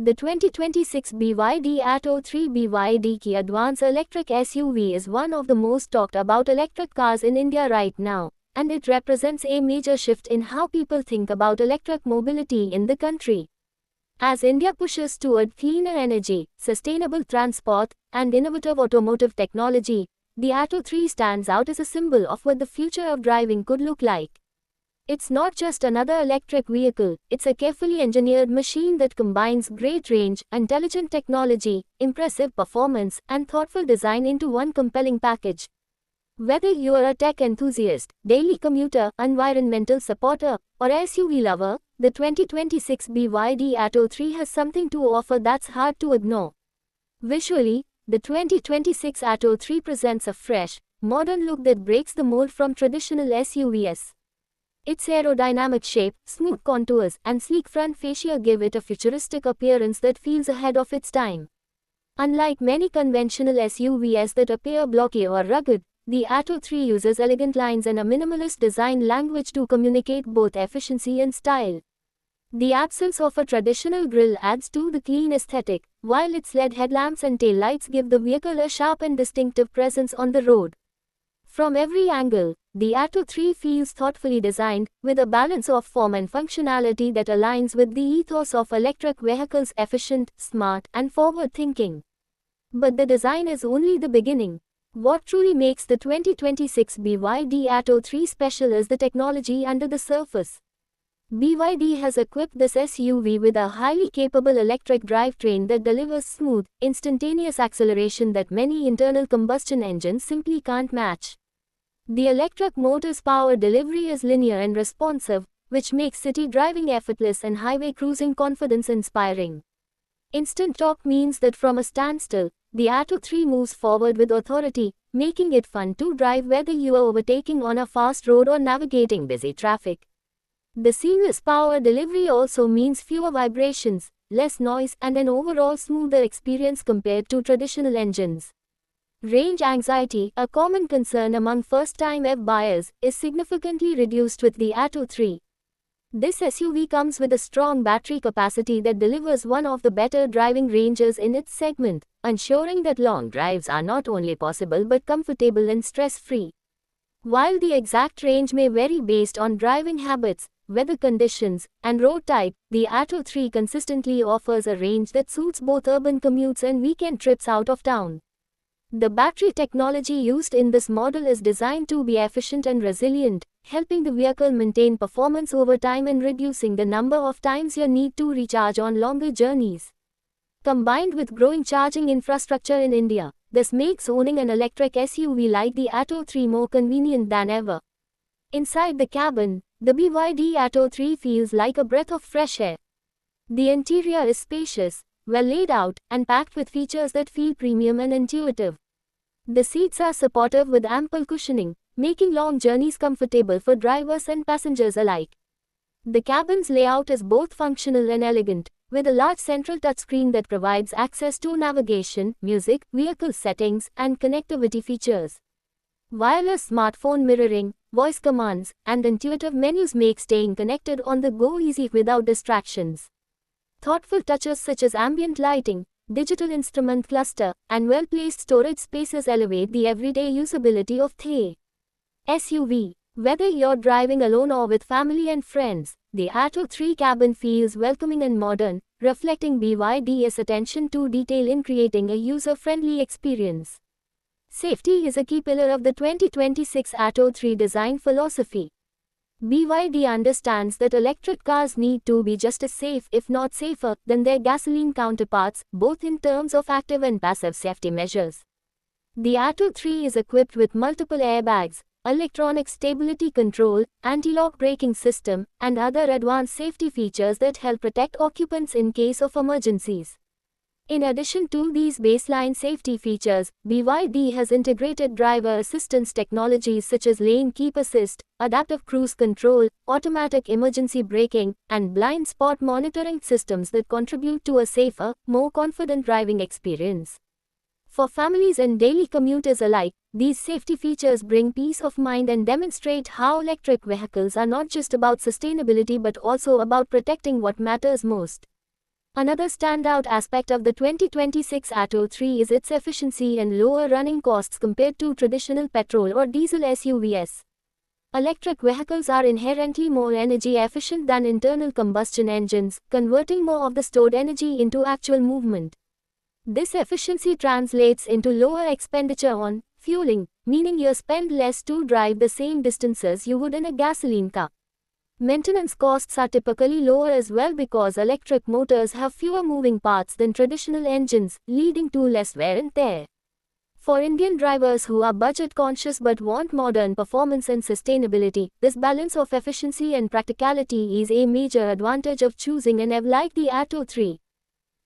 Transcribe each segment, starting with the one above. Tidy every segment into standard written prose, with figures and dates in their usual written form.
The 2026 BYD Atto 3 BYD Ki Advance electric SUV is one of the most talked about electric cars in India right now, and it represents a major shift in how people think about electric mobility in the country. As India pushes toward cleaner energy, sustainable transport, and innovative automotive technology, the Atto 3 stands out as a symbol of what the future of driving could look like. It's not just another electric vehicle, it's a carefully engineered machine that combines great range, intelligent technology, impressive performance, and thoughtful design into one compelling package. Whether you are a tech enthusiast, daily commuter, environmental supporter, or SUV lover, the 2026 BYD Atto 3 has something to offer that's hard to ignore. Visually, the 2026 Atto 3 presents a fresh, modern look that breaks the mold from traditional SUVs. Its aerodynamic shape, smooth contours, and sleek front fascia give it a futuristic appearance that feels ahead of its time. Unlike many conventional SUVs that appear blocky or rugged, the Atto 3 uses elegant lines and a minimalist design language to communicate both efficiency and style. The absence of a traditional grille adds to the clean aesthetic, while its LED headlamps and taillights give the vehicle a sharp and distinctive presence on the road. From every angle, the Atto 3 feels thoughtfully designed, with a balance of form and functionality that aligns with the ethos of electric vehicles: efficient, smart, and forward-thinking. But the design is only the beginning. What truly makes the 2026 BYD Atto 3 special is the technology under the surface. BYD has equipped this SUV with a highly capable electric drivetrain that delivers smooth, instantaneous acceleration that many internal combustion engines simply can't match. The electric motor's power delivery is linear and responsive, which makes city driving effortless and highway cruising confidence-inspiring. Instant torque means that from a standstill, the Atto 3 moves forward with authority, making it fun to drive whether you are overtaking on a fast road or navigating busy traffic. The seamless power delivery also means fewer vibrations, less noise, and an overall smoother experience compared to traditional engines. Range anxiety, a common concern among first-time EV buyers, is significantly reduced with the Atto 3. This SUV comes with a strong battery capacity that delivers one of the better driving ranges in its segment, ensuring that long drives are not only possible but comfortable and stress-free. While the exact range may vary based on driving habits, weather conditions, and road type, the Atto 3 consistently offers a range that suits both urban commutes and weekend trips out of town. The battery technology used in this model is designed to be efficient and resilient, helping the vehicle maintain performance over time and reducing the number of times you need to recharge on longer journeys. Combined with growing charging infrastructure in India, this makes owning an electric SUV like the Atto 3 more convenient than ever. Inside the cabin, the BYD Atto 3 feels like a breath of fresh air. The interior is spacious, well laid out, and packed with features that feel premium and intuitive. The seats are supportive with ample cushioning, making long journeys comfortable for drivers and passengers alike. The cabin's layout is both functional and elegant, with a large central touchscreen that provides access to navigation, music, vehicle settings, and connectivity features. Wireless smartphone mirroring, voice commands, and intuitive menus make staying connected on the go easy without distractions. Thoughtful touches such as ambient lighting, digital instrument cluster, and well-placed storage spaces elevate the everyday usability of the SUV. Whether you're driving alone or with family and friends, the Atto 3 cabin feels welcoming and modern, reflecting BYD's attention to detail in creating a user-friendly experience. Safety is a key pillar of the 2026 Atto 3 design philosophy. BYD understands that electric cars need to be just as safe, if not safer, than their gasoline counterparts, both in terms of active and passive safety measures. The Atto 3 is equipped with multiple airbags, electronic stability control, anti-lock braking system, and other advanced safety features that help protect occupants in case of emergencies. In addition to these baseline safety features, BYD has integrated driver assistance technologies such as lane keep assist, adaptive cruise control, automatic emergency braking, and blind spot monitoring systems that contribute to a safer, more confident driving experience. For families and daily commuters alike, these safety features bring peace of mind and demonstrate how electric vehicles are not just about sustainability but also about protecting what matters most. Another standout aspect of the 2026 Atto 3 is its efficiency and lower running costs compared to traditional petrol or diesel SUVs. Electric vehicles are inherently more energy efficient than internal combustion engines, converting more of the stored energy into actual movement. This efficiency translates into lower expenditure on fueling, meaning you spend less to drive the same distances you would in a gasoline car. Maintenance costs are typically lower as well because electric motors have fewer moving parts than traditional engines, leading to less wear and tear. For Indian drivers who are budget conscious but want modern performance and sustainability, this balance of efficiency and practicality is a major advantage of choosing an EV like the Atto 3.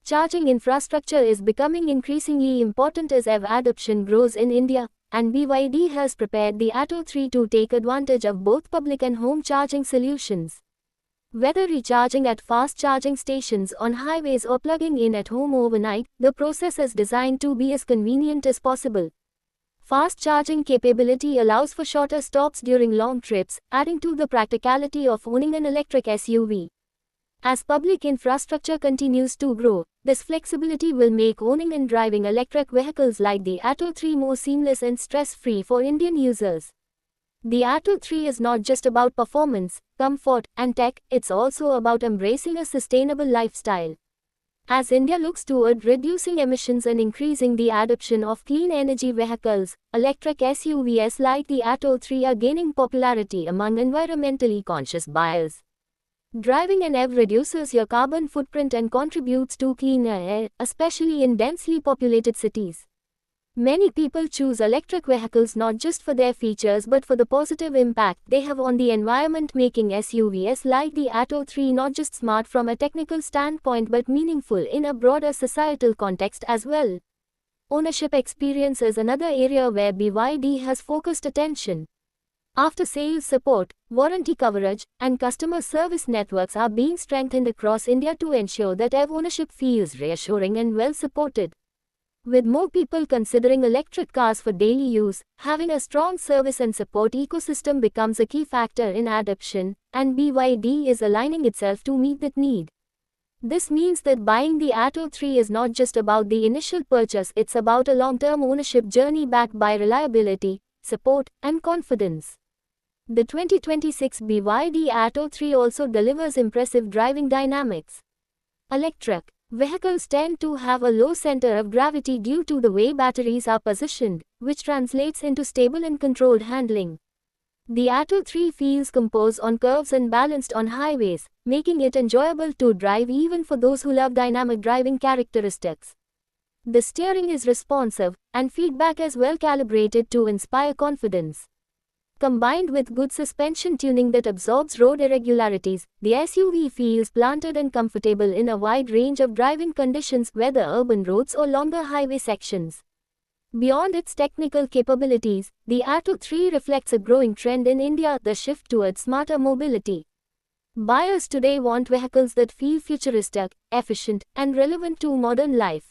Charging infrastructure is becoming increasingly important as EV adoption grows in India, and BYD has prepared the Atto 3 to take advantage of both public and home charging solutions. Whether recharging at fast charging stations on highways or plugging in at home overnight, the process is designed to be as convenient as possible. Fast charging capability allows for shorter stops during long trips, adding to the practicality of owning an electric SUV. As public infrastructure continues to grow, this flexibility will make owning and driving electric vehicles like the Atto 3 more seamless and stress-free for Indian users. The Atto 3 is not just about performance, comfort, and tech, it's also about embracing a sustainable lifestyle. As India looks toward reducing emissions and increasing the adoption of clean energy vehicles, electric SUVs like the Atto 3 are gaining popularity among environmentally conscious buyers. Driving an EV reduces your carbon footprint and contributes to cleaner air, especially in densely populated cities. Many people choose electric vehicles not just for their features but for the positive impact they have on the environment, making SUVs like the Atto 3 not just smart from a technical standpoint but meaningful in a broader societal context as well. Ownership experience is another area where BYD has focused attention. After-sales support, warranty coverage, and customer service networks are being strengthened across India to ensure that EV ownership feels reassuring and well-supported. With more people considering electric cars for daily use, having a strong service and support ecosystem becomes a key factor in adoption, and BYD is aligning itself to meet that need. This means that buying the Atto 3 is not just about the initial purchase, it's about a long-term ownership journey backed by reliability, support, and confidence. The 2026 BYD Atto 3 also delivers impressive driving dynamics. Electric vehicles tend to have a low center of gravity due to the way batteries are positioned, which translates into stable and controlled handling. The Atto 3 feels composed on curves and balanced on highways, making it enjoyable to drive even for those who love dynamic driving characteristics. The steering is responsive, and feedback is well calibrated to inspire confidence. Combined with good suspension tuning that absorbs road irregularities, the SUV feels planted and comfortable in a wide range of driving conditions, whether urban roads or longer highway sections. Beyond its technical capabilities, the Atto 3 reflects a growing trend in India, the shift towards smarter mobility. Buyers today want vehicles that feel futuristic, efficient, and relevant to modern life.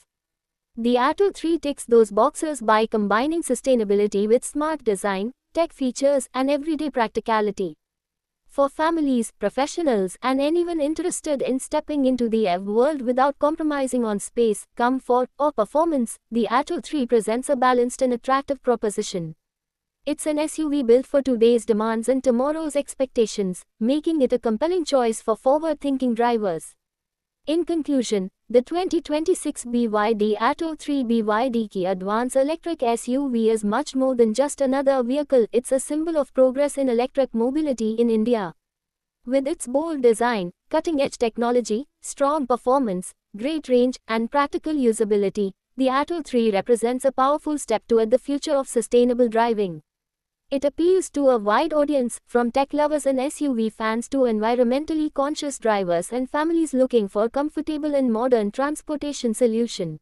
The Atto 3 ticks those boxes by combining sustainability with smart design, tech features, and everyday practicality. For families, professionals, and anyone interested in stepping into the EV world without compromising on space, comfort, or performance, the Atto 3 presents a balanced and attractive proposition. It's an SUV built for today's demands and tomorrow's expectations, making it a compelling choice for forward-thinking drivers. In conclusion, the 2026 BYD Atto 3 BYD Ki Advance electric SUV is much more than just another vehicle, it's a symbol of progress in electric mobility in India. With its bold design, cutting-edge technology, strong performance, great range, and practical usability, the Atto 3 represents a powerful step toward the future of sustainable driving. It appeals to a wide audience, from tech lovers and SUV fans to environmentally conscious drivers and families looking for a comfortable and modern transportation solution.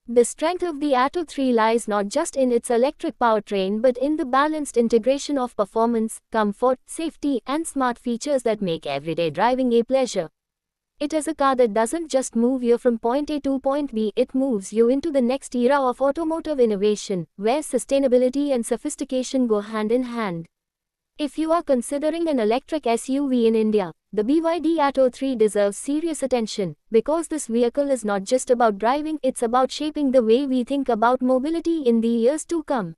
The strength of the Atto 3 lies not just in its electric powertrain but in the balanced integration of performance, comfort, safety, and smart features that make everyday driving a pleasure. It is a car that doesn't just move you from point A to point B, it moves you into the next era of automotive innovation, where sustainability and sophistication go hand in hand. If you are considering an electric SUV in India, the BYD Atto 3 deserves serious attention, because this vehicle is not just about driving, it's about shaping the way we think about mobility in the years to come.